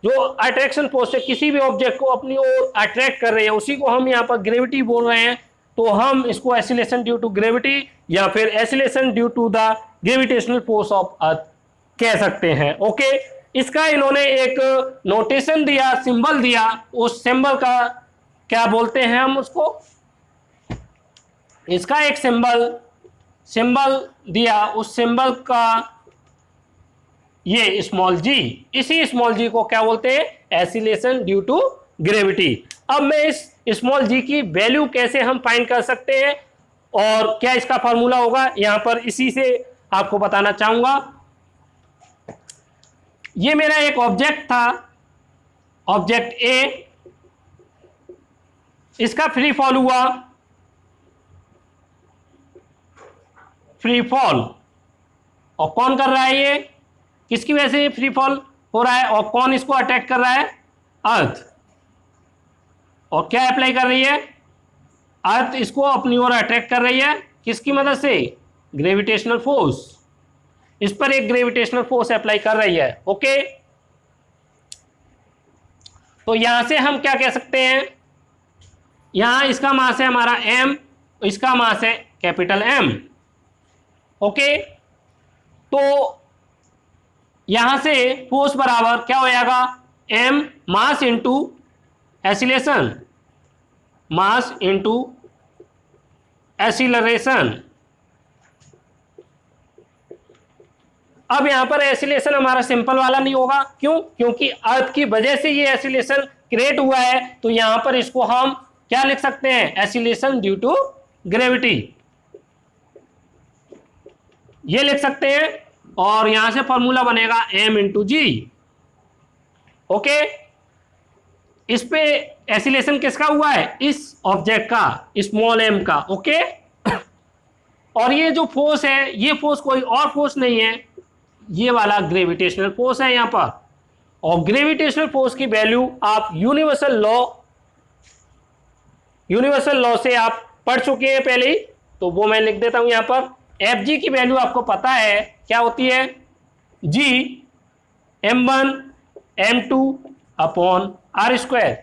जो अट्रैक्शन फोर्स से किसी भी ऑब्जेक्ट को अपनी ओर अट्रैक्ट कर रही है, उसी को हम यहाँ पर ग्रेविटी बोल रहे हैं। तो हम इसको एसिलेशन ड्यू टू ग्रेविटी या फिर acceleration due to the gravitational force of earth कह सकते हैं। ओके, इसका इन्होंने एक नोटेशन दिया, सिंबल दिया, उस सिंबल का क्या बोलते हैं हम उसको? इसका एक सिंबल दिया, उस सिंबल का ये स्मॉल जी, इसी स्मॉल जी को क्या बोलते हैं? Acceleration due to gravity. अब मैं इस स्मॉल जी की वैल्यू कैसे हम फाइंड कर सकते हैं और क्या इसका फॉर्मूला होगा, यहां पर इसी से आपको बताना चाहूंगा। ये मेरा एक ऑब्जेक्ट था, ऑब्जेक्ट ए, इसका फ्री फॉल हुआ, फ्री फॉल। और कौन कर रहा है ये? किसकी वजह से ये फ्री फॉल हो रहा है और कौन इसको अटैक कर रहा है? अर्थ। और क्या अप्लाई कर रही है? अर्थ इसको अपनी ओर अट्रैक्ट कर रही है, किसकी मदद से? Gravitational force. इस पर एक ग्रेविटेशनल फोर्स अप्लाई कर रही है। ओके, तो यहां से हम क्या कह सकते हैं? यहां इसका मास है हमारा m, इसका मास है कैपिटल M। ओके, तो यहां से फोर्स बराबर क्या हो जाएगा? m mass into acceleration, mass into acceleration. अब यहां पर एसिलेशन हमारा सिंपल वाला नहीं होगा, क्यों? क्योंकि अर्थ की वजह से ये एसिलेशन क्रिएट हुआ है। तो यहां पर इसको हम क्या लिख सकते हैं? एसिलेशन ड्यू टू ग्रेविटी, ये लिख सकते हैं। और यहां से फॉर्मूला बनेगा m इंटू जी। ओके, इस पे एसिलेशन किसका हुआ है? इस ऑब्जेक्ट का, स्मॉल m का। ओके, और ये जो फोर्स है, ये फोर्स कोई और फोर्स नहीं है, ये वाला ग्रेविटेशनल फोर्स है यहां पर। और ग्रेविटेशनल फोर्स की वैल्यू आप यूनिवर्सल लॉ से आप पढ़ चुके हैं पहले ही, तो वो मैं लिख देता हूं यहां पर। एफ जी की वैल्यू आपको पता है क्या होती है? जी m1 m2 upon are square,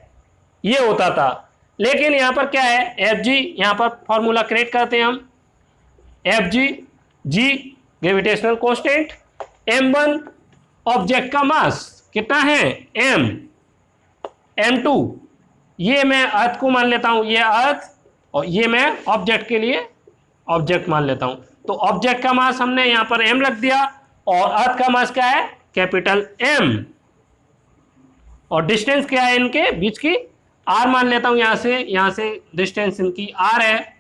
ये होता था। लेकिन यहां पर क्या है? एफ जी, यहां पर फॉर्मूला क्रिएट करते हैं हम। एफ जी, जी ग्रेविटेशनल कांस्टेंट, m1 ऑब्जेक्ट का मास कितना है? m, m2 ये मैं अर्थ को मान लेता हूं, ये अर्थ, और ये मैं ऑब्जेक्ट के लिए ऑब्जेक्ट मान लेता हूं। तो ऑब्जेक्ट का मास हमने यहां पर m रख दिया और अर्थ का मास क्या है? Capital M। और डिस्टेंस क्या है इनके बीच की? r मान लेता हूं यहां से डिस्टेंस इनकी r है,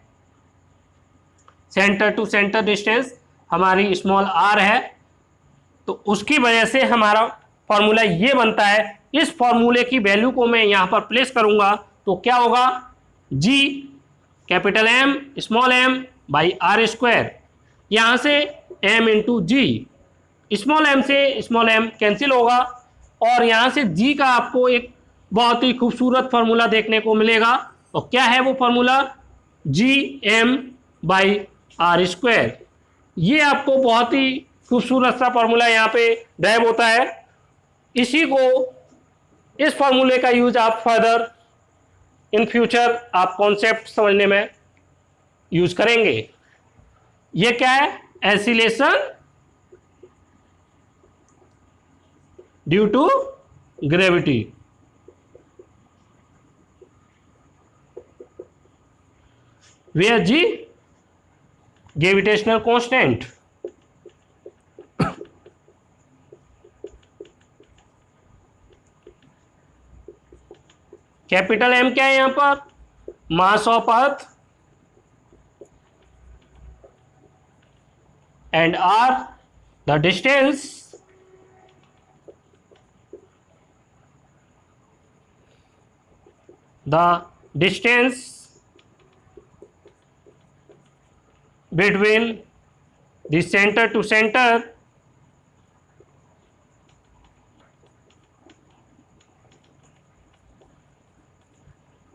सेंटर टू सेंटर डिस्टेंस हमारी स्मॉल r है। तो उसकी वजह से हमारा फॉर्मूला ये बनता है। इस फॉर्मूले की वैल्यू को मैं यहां पर प्लेस करूंगा तो क्या होगा? g capital M small m by R square, यहां से m into G, small m से स्मॉल m कैंसिल होगा। और यहां से g का आपको एक बहुत ही खूबसूरत फॉर्मूला देखने को मिलेगा। और क्या है वो formula? G m by R square. ये आपको बहुत ही खूबसूरत सा फॉर्मूला यहाँ पे ड्राइव होता है। इसी को, इस फॉर्मूले का यूज आप फर्दर इन फ्यूचर आप कॉन्सेप्ट समझने में यूज करेंगे। ये क्या है? Acceleration due to gravity. Where G gravitational constant. Capital M क्या है यहां पर? Mass of earth and R the distance between the center to center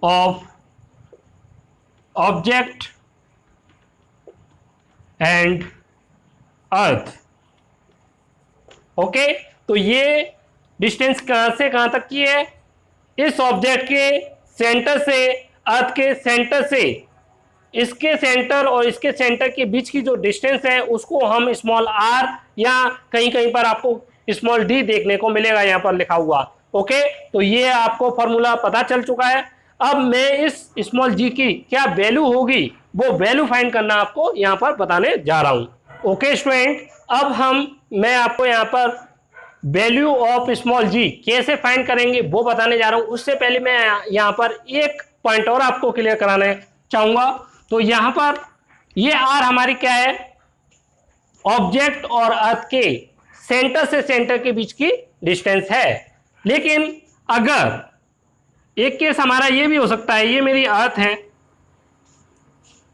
of object and earth। Okay, तो ये डिस्टेंस कहां से कहां तक की है? इस ऑब्जेक्ट के सेंटर से अर्थ के सेंटर से, इसके सेंटर और इसके सेंटर के बीच की जो डिस्टेंस है उसको हम स्मॉल आर या कहीं कहीं पर आपको स्मॉल डी देखने को मिलेगा यहां पर लिखा हुआ। ओके, तो ये आपको फॉर्मूला पता चल चुका है। अब मैं इस स्मॉल जी की क्या वैल्यू होगी वो वैल्यू फाइंड करना आपको यहां पर बताने जा रहा हूं। ओके स्टूडेंट, अब मैं आपको यहां पर वैल्यू ऑफ स्मॉल जी कैसे फाइंड करेंगे वो बताने जा रहा हूं। उससे पहले मैं यहां पर एक पॉइंट और आपको क्लियर कराने चाहूंगा। तो यहां पर ये आर हमारी क्या है? ऑब्जेक्ट और अर्थ के सेंटर से सेंटर के बीच की डिस्टेंस है। लेकिन अगर एक केस हमारा ये भी हो सकता है, ये मेरी अर्थ है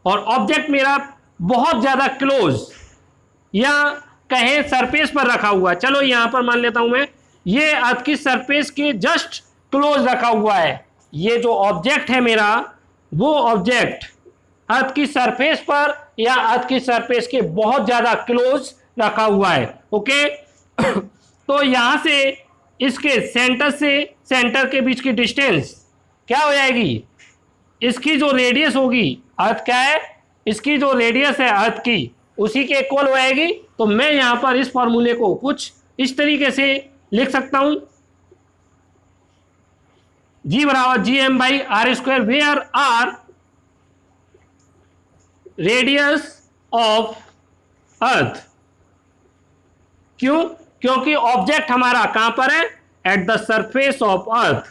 और ऑब्जेक्ट मेरा बहुत ज्यादा क्लोज या कहें सरफेस पर रखा हुआ है। चलो यहां पर मान लेता हूं मैं, ये अर्थ की सरफेस के जस्ट क्लोज रखा हुआ है। ये जो ऑब्जेक्ट है मेरा, वो ऑब्जेक्ट अर्थ की सरफेस पर या अर्थ की सरफेस के बहुत ज्यादा क्लोज रखा हुआ है। ओके तो यहां से इसके सेंटर से सेंटर के बीच की डिस्टेंस क्या हो जाएगी? इसकी जो रेडियस होगी, अर्थ क्या है, इसकी जो रेडियस है अर्थ की, उसी के इक्वल हो जाएगी। तो मैं यहां पर इस फॉर्मूले को कुछ इस तरीके से लिख सकता हूं, जी बराबर G M by R square, where R radius of earth. क्यों? क्योंकि ऑब्जेक्ट हमारा कहां पर है? At the surface of earth,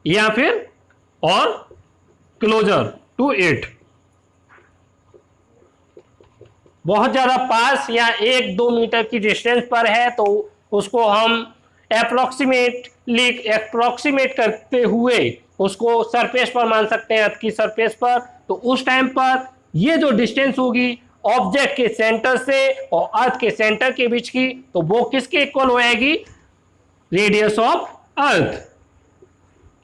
या फिर और क्लोजर टू इट, बहुत ज्यादा पास या 1-2 मीटर की डिस्टेंस पर है तो उसको हम अप्रोक्सीमेट करते हुए उसको सरफेस पर मान सकते हैं, अर्थ की सरफेस पर। तो उस टाइम पर ये जो डिस्टेंस होगी ऑब्जेक्ट के सेंटर से और अर्थ के सेंटर के बीच की, तो वो किसके इक्वल हो जाएगी? रेडियस ऑफ अर्थ।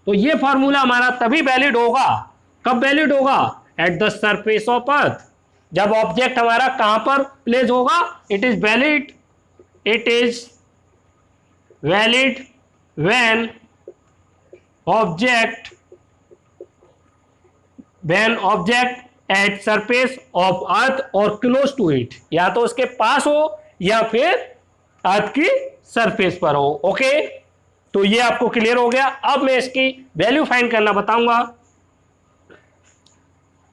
तो ये फॉर्मूला हमारा तभी वैलिड होगा, कब वैलिड होगा? एट द सरफेस ऑफ अर्थ, जब ऑब्जेक्ट हमारा कहां पर प्लेस होगा? It is valid when object at surface of अर्थ और क्लोज टू इट, या तो उसके पास हो या फिर अर्थ की सरफेस पर हो। ओके, तो ये आपको क्लियर हो गया। अब मैं इसकी वैल्यू फाइंड करना बताऊंगा।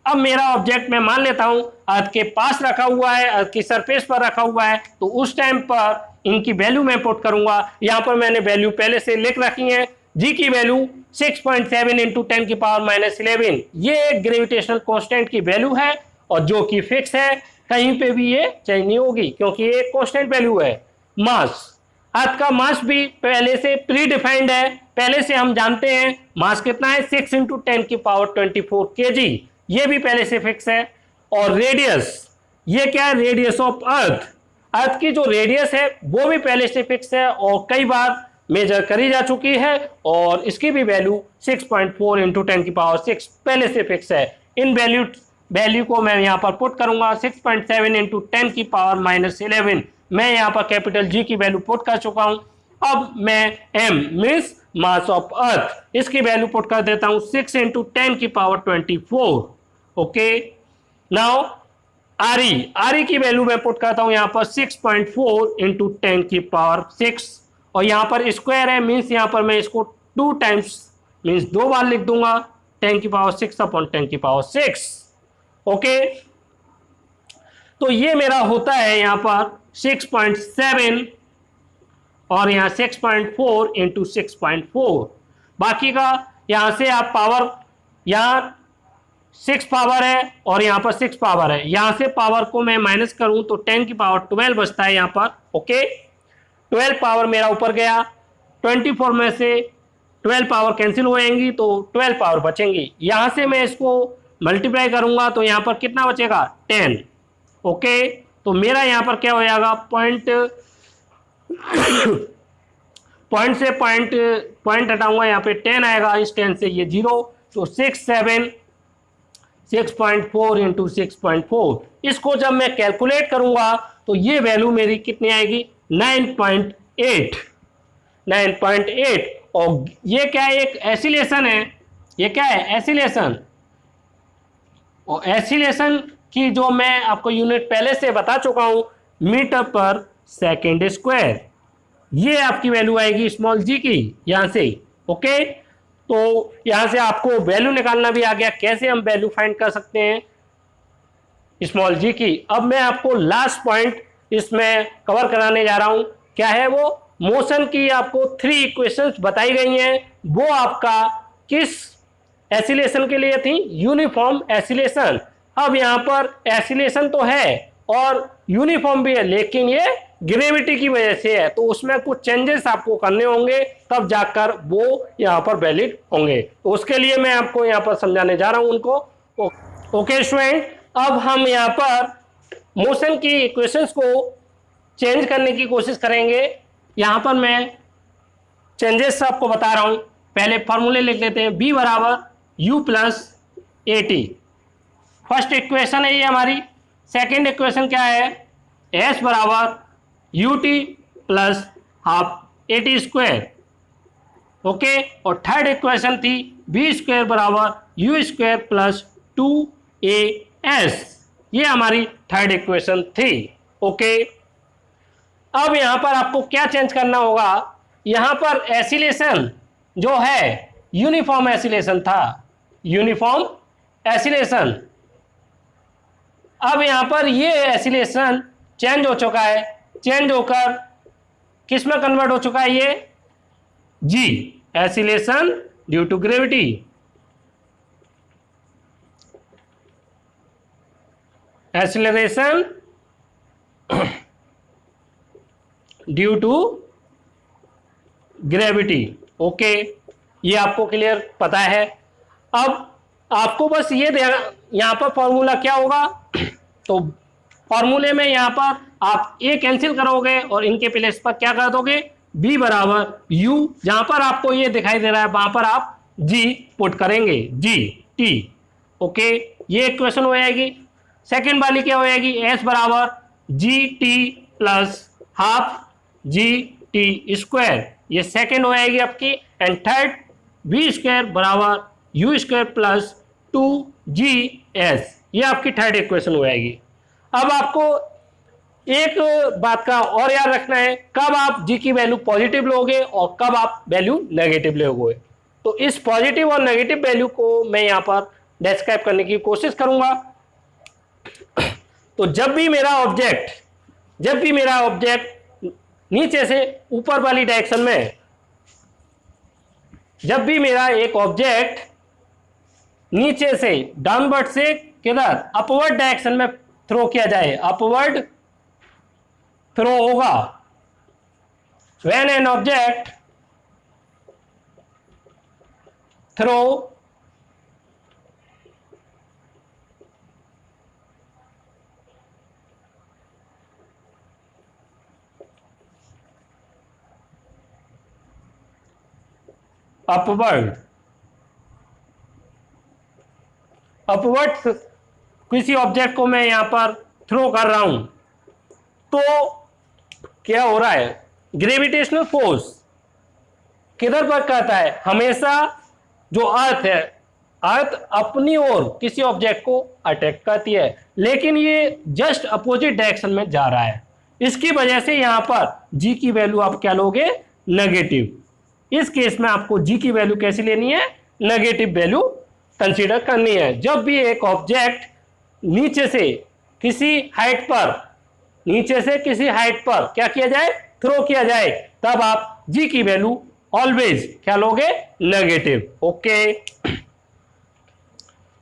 अब मेरा ऑब्जेक्ट मैं मान लेता हूं अर्थ के पास रखा हुआ है, अर्थ की सरफेस पर रखा हुआ है, तो उस टाइम पर इनकी वैल्यू मैं पुट करूंगा। यहां पर मैंने वैल्यू पहले से लिख रखी है। जी की वैल्यू 6.7 इंटू 10 की पावर -11, ये ग्रेविटेशनल कांस्टेंट की वैल्यू है और जो कि फिक्स है, कहीं पे भी ये चेंज नहीं होगी क्योंकि ये कांस्टेंट वैल्यू है। मास, अर्थ का मास भी पहले से प्री डिफाइंड है, पहले से हम जानते हैं मास कितना है, 6 इंटू 10 की पावर 24 kg, ये भी पहले से फिक्स है। और रेडियस, ये क्या है? रेडियस ऑफ अर्थ, अर्थ की जो रेडियस है वो भी पहले से फिक्स है और कई बार मेजर करी जा चुकी है और इसकी भी वैल्यू 6.4 इंटू 10 की पावर 6 पहले से फिक्स है। इन वैल्यू को मैं यहाँ पर पुट करूंगा, 6.7 इंटू 10 की पावर -11, मैं यहाँ पर कैपिटल जी की वैल्यू पुट कर चुका हूं। अब मैं M means mass of earth. इसकी वैल्यू पुट कर देता हूं 6 इंटू 10 की power 24। Okay, now R E की वैल्यू मैं पुट करता हूं यहां पर 6.4 इंटू 10 की पावर 6, और यहां पर स्क्वायर है, मीन्स यहां पर मैं इसको 2 टाइम्स मीन्स 2 बार लिख दूंगा, 10 की पावर 6 अपॉन 10 की पावर 6। ओके, तो ये मेरा होता है यहां पर 6.7 और यहां 6.4 इंटू 6.4। बाकी का यहां से आप पावर, यहां 6 पावर है और यहां पर 6 पावर है, यहां से पावर को मैं माइनस करूं तो 10 की पावर 12 बचता है यहां पर। ओके, 12 पावर मेरा ऊपर गया, 24 में से 12 पावर कैंसिल हो जाएंगी तो 12 पावर बचेंगी। यहां से मैं इसको मल्टीप्लाई करूंगा तो यहां पर कितना बचेगा 10। ओके, तो मेरा यहां पर क्या हो जाएगा, पॉइंट से पॉइंट हटाऊंगा, यहाँ पे 10 आएगा, इस 10 से ये 0, तो 6.4 इंटू 6.4। इसको जब मैं कैलकुलेट करूंगा तो ये वैल्यू मेरी कितनी आएगी 9.8। और ये क्या है, एक एसिलेशन है, ये क्या है एसिलेशन, और एसिलेशन की जो मैं आपको यूनिट पहले से बता चुका हूं मीटर पर सेकेंड स्क्वायर। ये आपकी वैल्यू आएगी स्मॉल जी की यहां से। ओके, तो यहां से आपको वैल्यू निकालना भी आ गया, कैसे हम वैल्यू फाइंड कर सकते हैं स्मॉल जी की। अब मैं आपको लास्ट पॉइंट इसमें कवर कराने जा रहा हूं, क्या है वो, मोशन की आपको 3 इक्वेशंस बताई गई हैं, वो आपका किस एसिलेशन के लिए थी, यूनिफॉर्म एसिलेशन। अब यहां पर एसिलेशन तो है और यूनिफॉर्म भी है, लेकिन ये ग्रेविटी की वजह से है, तो उसमें कुछ चेंजेस आपको करने होंगे, तब जाकर वो यहाँ पर वैलिड होंगे। तो उसके लिए मैं आपको यहाँ पर समझाने जा रहा हूँ उनको। ओके स्टूडेंट, अब हम यहाँ पर मोशन की इक्वेशंस को चेंज करने की कोशिश करेंगे। यहाँ पर मैं चेंजेस आपको बता रहा हूँ, पहले फॉर्मूले लिख लेते हैं। बी बराबर you plus A T, first equation है ये हमारी। सेकेंड इक्वेशन क्या है, एस बराबर U T plus half A T square. Okay, और थर्ड इक्वेशन थी बी स्क्वायर बराबर यू स्क्वायर प्लस 2as, ये हमारी थर्ड इक्वेशन थी। ओके, अब यहां पर आपको क्या चेंज करना होगा, यहां पर एसिलेशन जो है यूनिफॉर्म एसिलेशन था, यूनिफॉर्म एसिलेशन। अब यहां पर ये एसिलेशन चेंज हो चुका है, चेंज होकर किस में कन्वर्ट हो चुका है, ये g, acceleration due to gravity. Acceleration due to gravity. Okay, ये आपको क्लियर पता है। अब आपको बस ये यहां पर फॉर्मूला क्या होगा, तो फॉर्मूले में यहां पर आप ए कैंसिल करोगे और इनके प्लेस पर क्या कर दोगे, बी बराबर यू, जहां पर आपको ये दिखाई दे रहा है वहां पर आप जी पुट करेंगे, जी टी। ओके, ये इक्वेशन हो जाएगी। सेकेंड वाली क्या हो जाएगी, एस बराबर G T plus half G T square, ये सेकेंड हो जाएगी आपकी। एंड थर्ड बी स्क्वायर बराबर यू स्क्वायर प्लस 2GS, ये आपकी थर्ड इक्वेशन हो जाएगी। अब आपको एक बात का और याद रखना है, कब आप जी की वैल्यू पॉजिटिव लोगे और कब आप वैल्यू नेगेटिव लोगे। तो इस पॉजिटिव और नेगेटिव वैल्यू को मैं यहां पर डिस्क्राइब करने की कोशिश करूंगा। तो जब भी मेरा ऑब्जेक्ट नीचे से ऊपर वाली डायरेक्शन में, जब भी मेरा एक ऑब्जेक्ट नीचे से डाउनवर्ड से किधर अपवर्ड डायरेक्शन में थ्रो किया जाए, अपवर्ड थ्रो होगा, when an object throw upward किसी ऑब्जेक्ट को मैं यहां पर थ्रो कर रहा हूं, तो क्या हो रहा है, ग्रेविटेशनल फोर्स किधर पर कहता है, हमेशा जो अर्थ है, अर्थ अपनी ओर किसी ऑब्जेक्ट को अटैक करती है, लेकिन ये जस्ट अपोजिट डायरेक्शन में जा रहा है। इसकी वजह से यहां पर जी की वैल्यू आप क्या लोगे, नेगेटिव। इस केस में आपको जी की वैल्यू कैसी लेनी है, नेगेटिव वैल्यू कंसीडर करनी है। जब भी एक ऑब्जेक्ट नीचे से किसी हाइट पर क्या किया जाए, थ्रो किया जाए, तब आप जी की वैल्यू ऑलवेज क्या लोगे, नेगेटिव। ओके,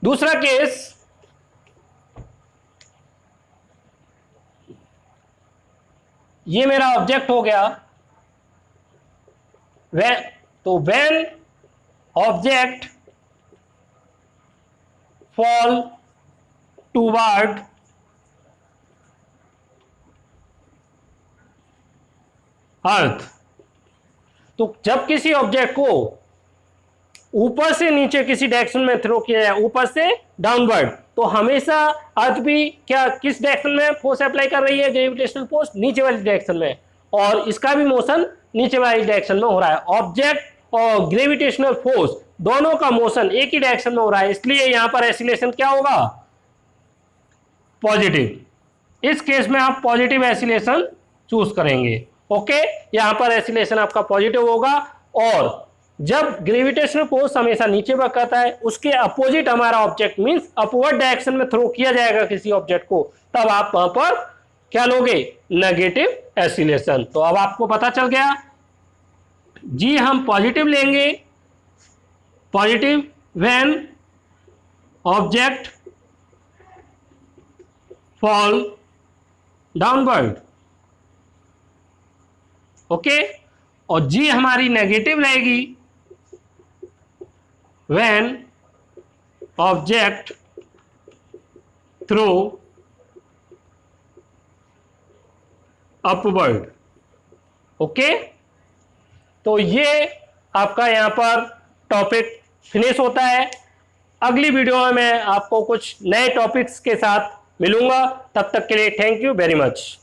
दूसरा केस, ये मेरा ऑब्जेक्ट हो गया। व्हेन ऑब्जेक्ट फॉल टूवर्ड अर्थ, तो जब किसी ऑब्जेक्ट को ऊपर से नीचे किसी डायरेक्शन में थ्रो किया जाए, ऊपर से डाउनवर्ड, तो हमेशा अर्थ भी क्या किस डायरेक्शन में फोर्स अप्लाई कर रही है, ग्रेविटेशनल फोर्स नीचे वाली डायरेक्शन में, और इसका भी मोशन नीचे वाली डायरेक्शन में हो रहा है। ऑब्जेक्ट और ग्रेविटेशनल फोर्स दोनों का मोशन एक ही डायरेक्शन में हो रहा है, इसलिए यहां पर एसिलेशन क्या होगा, पॉजिटिव। इस केस में आप पॉजिटिव एसिलेशन चूज करेंगे। ओके, यहां पर एसिलेशन आपका पॉजिटिव होगा। और जब ग्रेविटेशनल फोर्स हमेशा नीचे पर करता है, उसके अपोजिट हमारा ऑब्जेक्ट मींस अपवर्ड डायरेक्शन में थ्रो किया जाएगा किसी ऑब्जेक्ट को, तब आप वहां पर क्या लोगे, नेगेटिव एसिलेशन। तो अब आपको पता चल गया, जी हम पॉजिटिव लेंगे, positive when object fall downward. Okay, और जी हमारी नेगेटिव रहेगी when object throw upward। Okay, तो ये आपका यहां पर टॉपिक फिनिश होता है। अगली वीडियो में मैं आपको कुछ नए टॉपिक्स के साथ मिलूंगा, तब तक के लिए थैंक यू वेरी मच।